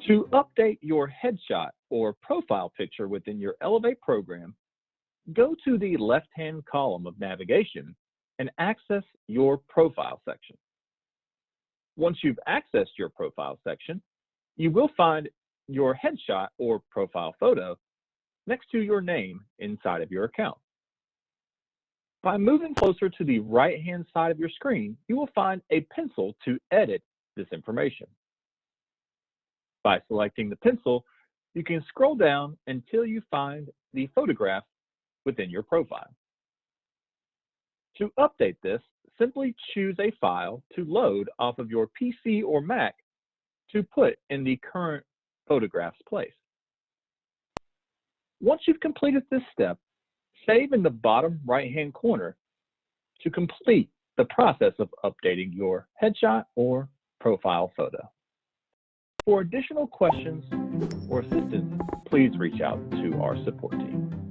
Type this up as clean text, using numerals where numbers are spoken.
To update your headshot or profile picture within your Elevate program, go to the left-hand column of navigation and access your profile section. Once you've accessed your profile section, you will find your headshot or profile photo next to your name inside of your account. By moving closer to the right-hand side of your screen, you will find a pencil to edit this information. By selecting the pencil, you can scroll down until you find the photograph within your profile. To update this, simply choose a file to load off of your PC or Mac to put in the current photograph's place. Once you've completed this step, save in the bottom right-hand corner to complete the process of updating your headshot or profile photo. For additional questions or assistance, please reach out to our support team.